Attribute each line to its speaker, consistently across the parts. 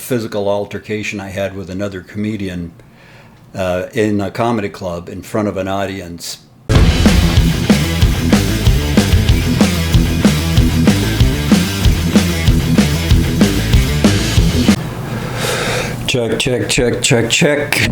Speaker 1: physical altercation I had with another comedian in a comedy club in front of an audience. Check, check, check, check, check.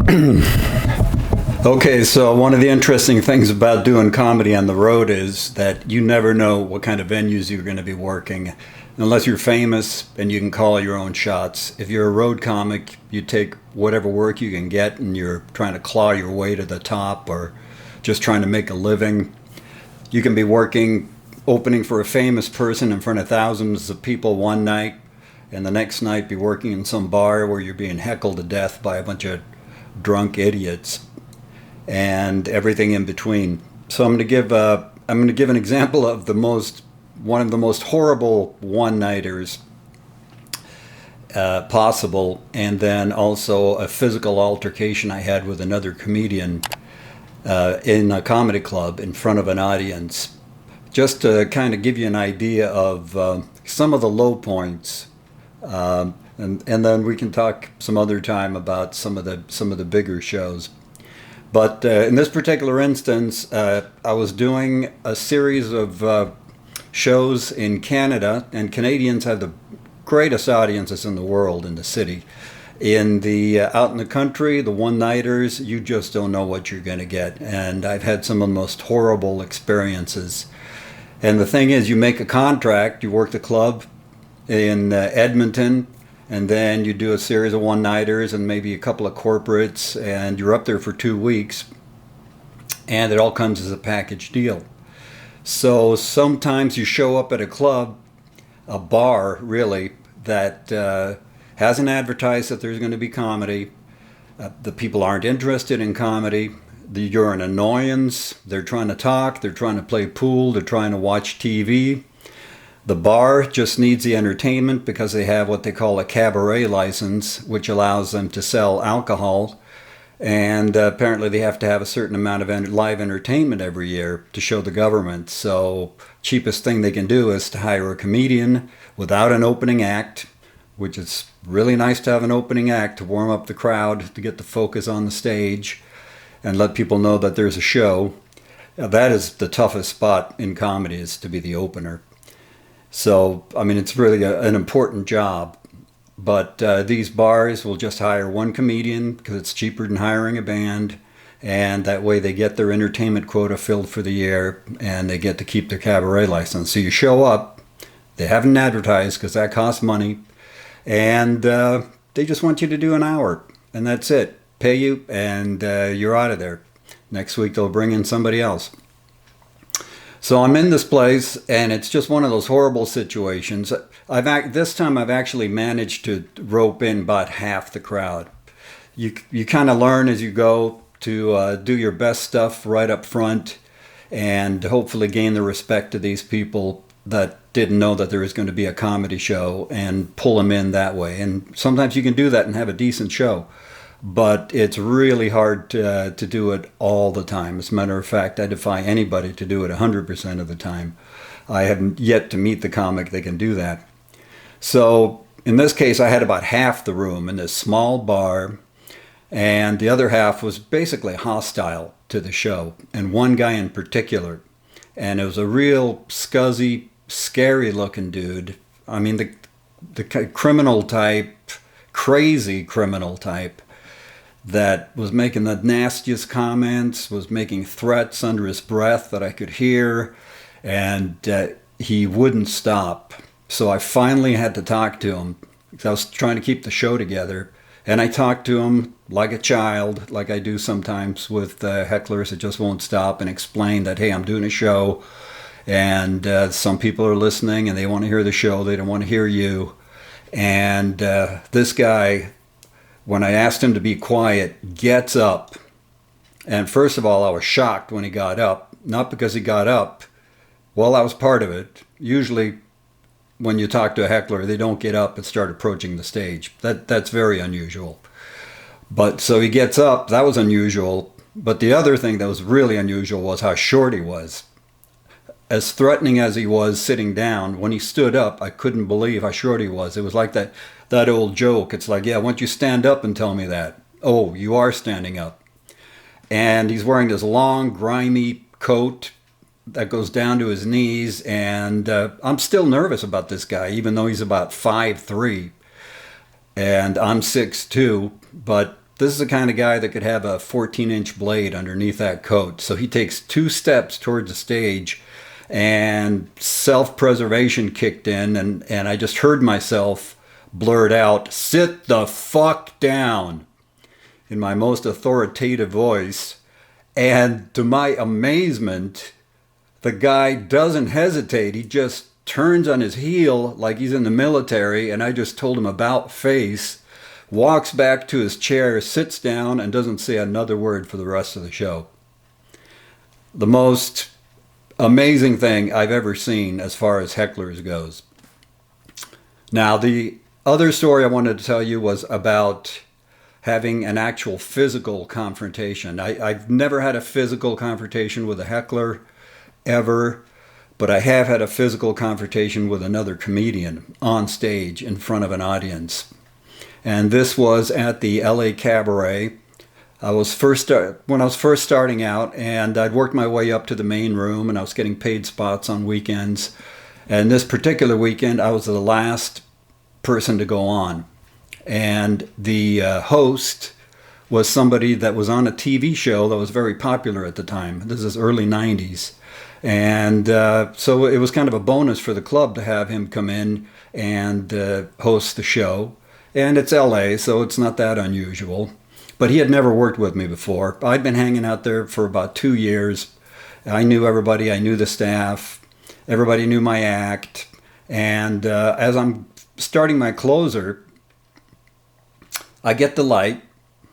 Speaker 1: Okay, so one of the interesting things about doing comedy on the road is that you never know what kind of venues you're going to be working. Unless you're famous and you can call your own shots. If you're a road comic, you take whatever work you can get and you're trying to claw your way to the top or just trying to make a living. You can be working, opening for a famous person in front of thousands of people one night, and the next night be working in some bar where you're being heckled to death by a bunch of drunk idiots, and everything in between. So I'm going to give an example of one of the most horrible one-nighters possible, and then also a physical altercation I had with another comedian in a comedy club in front of an audience, just to kind of give you an idea of some of the low points. And then we can talk some other time about some of the bigger shows. But in this particular instance, I was doing a series of shows in Canada, and Canadians have the greatest audiences in the world in the city. In the out in the country, the one-nighters, you just don't know what you're going to get. And I've had some of the most horrible experiences. And the thing is, you make a contract, you work the club in Edmonton, and then you do a series of one-nighters and maybe a couple of corporates, and you're up there for 2 weeks, and it all comes as a package deal. So sometimes you show up at a club, a bar really, that hasn't advertised that there's going to be comedy. The people aren't interested in comedy. You're an annoyance. They're trying to talk. They're trying to play pool. They're trying to watch TV. The bar just needs the entertainment because they have what they call a cabaret license, which allows them to sell alcohol. And apparently they have to have a certain amount of live entertainment every year to show the government. So cheapest thing they can do is to hire a comedian without an opening act, which is really nice to have an opening act to warm up the crowd, to get the focus on the stage and let people know that there's a show. That is the toughest spot in comedy, is to be the opener. So, I mean, it's really an important job. But these bars will just hire one comedian because it's cheaper than hiring a band. And that way they get their entertainment quota filled for the year, and they get to keep their cabaret license. So you show up, they haven't advertised because that costs money, and they just want you to do an hour, and that's it. Pay you, and you're out of there. Next week they'll bring in somebody else. So I'm in this place, and it's just one of those horrible situations. This time I've actually managed to rope in about half the crowd. You kind of learn as you go to do your best stuff right up front, and hopefully gain the respect of these people that didn't know that there was going to be a comedy show, and pull them in that way. And sometimes you can do that and have a decent show. But it's really hard to do it all the time. As a matter of fact, I defy anybody to do it 100% of the time. I haven't yet to meet the comic that can do that. So in this case, I had about half the room in this small bar, and the other half was basically hostile to the show, and one guy in particular. And it was a real scuzzy, scary-looking dude. I mean, the criminal type, crazy criminal type, that was making the nastiest comments, was making threats under his breath that I could hear, and he wouldn't stop. So I finally had to talk to him, because I was trying to keep the show together, and I talked to him like a child, like I do sometimes with hecklers that just won't stop, and explain that, hey, I'm doing a show, and some people are listening, and they want to hear the show, they don't want to hear you. And this guy, when I asked him to be quiet, gets up. And first of all, I was shocked when he got up. Not because he got up. Well, that was part of it. Usually, when you talk to a heckler, they don't get up and start approaching the stage. That's very unusual. But so he gets up. That was unusual. But the other thing that was really unusual was how short he was. as threatening as he was sitting down, when he stood up, I couldn't believe how short he was. It was like that old joke. It's like, yeah, why don't you stand up and tell me that? Oh, you are standing up. And he's wearing this long, grimy coat that goes down to his knees. And I'm still nervous about this guy, even though he's about 5'3", and I'm 6'2". But this is the kind of guy that could have a 14-inch blade underneath that coat. So he takes 2 steps towards the stage, and self-preservation kicked in, and I just heard myself blurt out, "Sit the fuck down," in my most authoritative voice. And to my amazement, the guy doesn't hesitate. He just turns on his heel like he's in the military, and I just told him about face, walks back to his chair, sits down, and doesn't say another word for the rest of the show. The most amazing thing I've ever seen as far as hecklers goes. Now, the other story I wanted to tell you was about having an actual physical confrontation. I've never had a physical confrontation with a heckler, ever, but I have had a physical confrontation with another comedian on stage in front of an audience. And this was at the LA Cabaret. When I was first starting out, and I'd worked my way up to the main room, and I was getting paid spots on weekends. And this particular weekend, I was the last person to go on. And the host was somebody that was on a TV show that was very popular at the time. This is early 90s. And so it was kind of a bonus for the club to have him come in and host the show. And it's LA, so it's not that unusual. But he had never worked with me before. I'd been hanging out there for about 2 years. I knew everybody. I knew the staff. Everybody knew my act. And as I'm starting my closer, I get the light.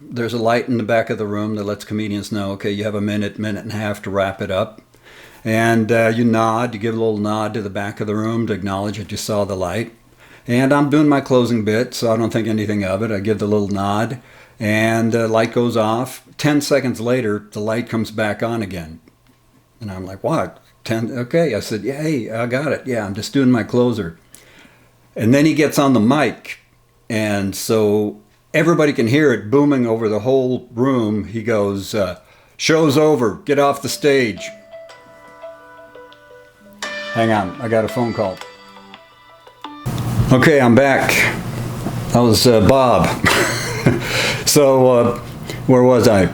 Speaker 1: There's a light in the back of the room that lets comedians know, okay, you have a minute and a half to wrap it up. And you nod. You give a little nod to the back of the room to acknowledge that you saw the light. And I'm doing my closing bit, so I don't think anything of it. I give the little nod. And the light goes off. 10 seconds later, the light comes back on again. And I'm like, what? 10? Okay. I said, yeah, hey, I got it. Yeah, I'm just doing my closer. And then he gets on the mic. And so everybody can hear it booming over the whole room. He goes, show's over. Get off the stage. Hang on. I got a phone call. Okay, I'm back. That was Bob. So, where was I?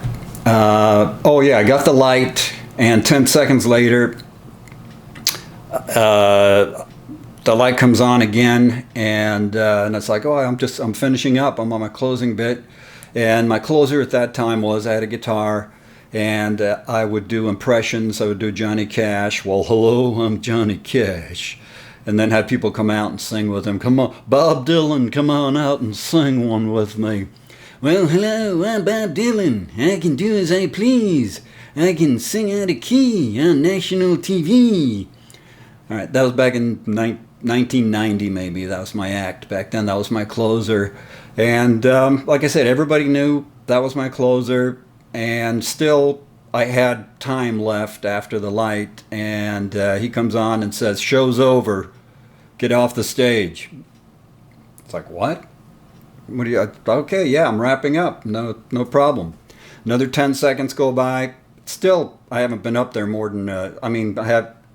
Speaker 1: Oh yeah, I got the light, and 10 seconds later, the light comes on again, and it's like, oh, I'm finishing up. I'm on my closing bit, and my closer at that time was I had a guitar, and I would do impressions. I would do Johnny Cash. Well, hello, I'm Johnny Cash. And then have people come out and sing with him. Come on, Bob Dylan, come on out and sing one with me. Well, hello, I'm Bob Dylan. I can do as I please. I can sing out of key on national TV. All right, that was back in 1990 maybe. That was my act. Back then, that was my closer. And like I said, everybody knew that was my closer. And still, I had time left after the light. And he comes on and says, show's over. Get off the stage. It's like, what? What do you? Okay, yeah, I'm wrapping up. No problem. Another 10 seconds go by. Still, I haven't been up there more than.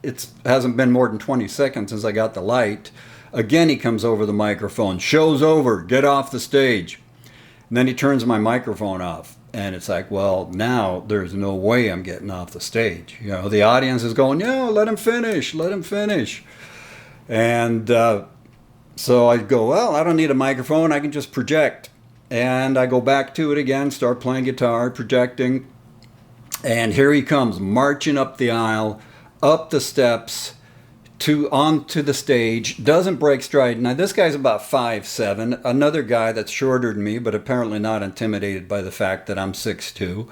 Speaker 1: It hasn't been more than 20 seconds since I got the light. Again, he comes over the microphone. Show's over. Get off the stage. And then he turns my microphone off. And it's like, well, now there's no way I'm getting off the stage. You know, the audience is going, yeah, let him finish. Let him finish. And so I go, well, I don't need a microphone. I can just project. And I go back to it again, start playing guitar, projecting. And here he comes, marching up the aisle, up the steps, onto the stage, doesn't break stride. Now, this guy's about 5'7", another guy that's shorter than me, but apparently not intimidated by the fact that I'm 6'2".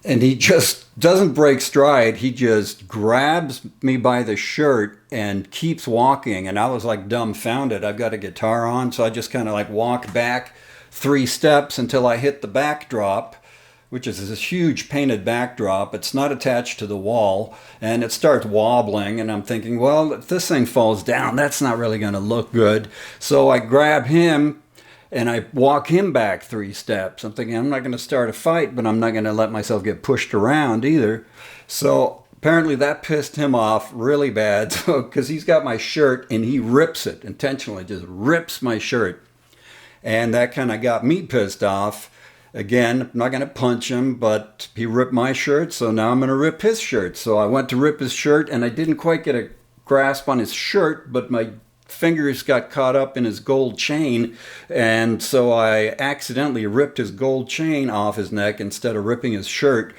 Speaker 1: And he just doesn't break stride. He just grabs me by the shirt and keeps walking. And I was like dumbfounded. I've got a guitar on, so I just kind of like walk back 3 steps until I hit the backdrop, which is this huge painted backdrop. It's not attached to the wall, and it starts wobbling, and I'm thinking, well, if this thing falls down, that's not really going to look good. So I grab him and I walk him back 3 steps. I'm thinking, I'm not going to start a fight, but I'm not going to let myself get pushed around either. So apparently that pissed him off really bad, because he's got my shirt and he rips it intentionally, just rips my shirt. And that kind of got me pissed off. Again, I'm not going to punch him, but he ripped my shirt, so now I'm going to rip his shirt. So I went to rip his shirt, and I didn't quite get a grasp on his shirt, but my fingers got caught up in his gold chain, and so I accidentally ripped his gold chain off his neck instead of ripping his shirt.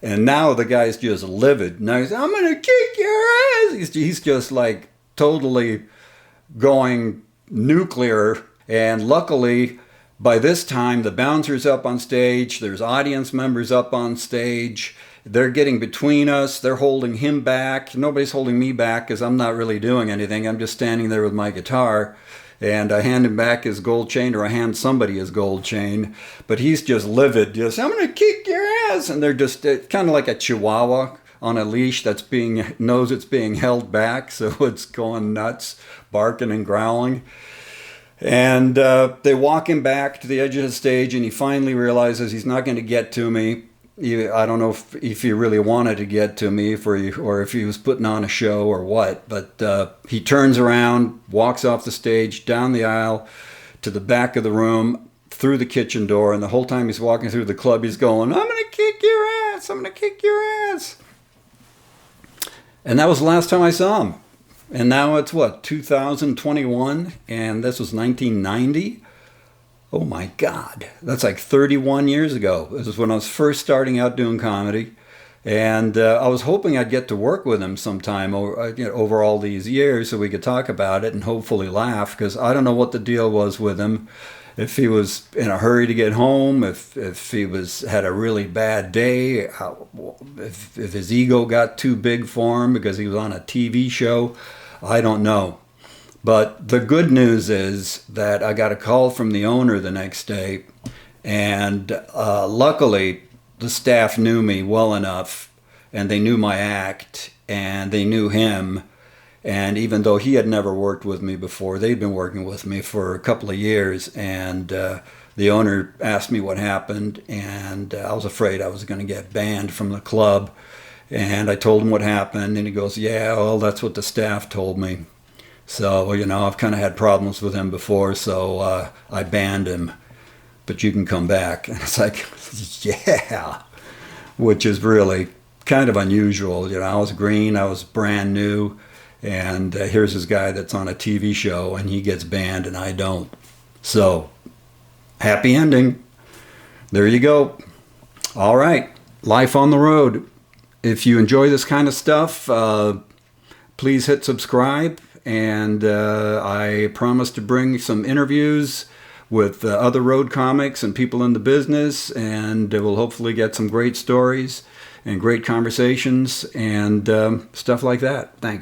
Speaker 1: And now the guy's just livid. Now he's, I'm going to kick your ass. He's just like totally going nuclear. And luckily, by this time, the bouncer's up on stage. There's audience members up on stage. They're getting between us. They're holding him back. Nobody's holding me back because I'm not really doing anything. I'm just standing there with my guitar. And I hand him back his gold chain, or I hand somebody his gold chain. But he's just livid. Just, I'm going to kick your ass. And they're just kind of like a chihuahua on a leash that's knows it's being held back. So it's going nuts, barking and growling. And they walk him back to the edge of the stage, and he finally realizes he's not going to get to me. I don't know if he really wanted to get to me, or if he was putting on a show or what. But he turns around, walks off the stage, down the aisle, to the back of the room, through the kitchen door. And the whole time he's walking through the club, he's going, I'm going to kick your ass, I'm going to kick your ass. And that was the last time I saw him. And now it's what, 2021, and this was 1990? Oh my God, that's like 31 years ago. This is when I was first starting out doing comedy. And I was hoping I'd get to work with him sometime over all these years so we could talk about it and hopefully laugh, because I don't know what the deal was with him. If he was in a hurry to get home, if he had a really bad day, if his ego got too big for him because he was on a TV show, I don't know. But the good news is that I got a call from the owner the next day, and luckily the staff knew me well enough, and they knew my act, and they knew him. And even though he had never worked with me before, they'd been working with me for a couple of years. And the owner asked me what happened, and I was afraid I was going to get banned from the club. And I told him what happened, and he goes, yeah, well, that's what the staff told me. So, I've kind of had problems with him before, so I banned him. But you can come back. And it's like, yeah, which is really kind of unusual. I was green, I was brand new. And here's this guy that's on a TV show, and he gets banned, and I don't. So, happy ending. There you go. All right, life on the road. If you enjoy this kind of stuff, please hit subscribe. And I promise to bring some interviews with other road comics and people in the business, and we'll hopefully get some great stories and great conversations and stuff like that. Thanks.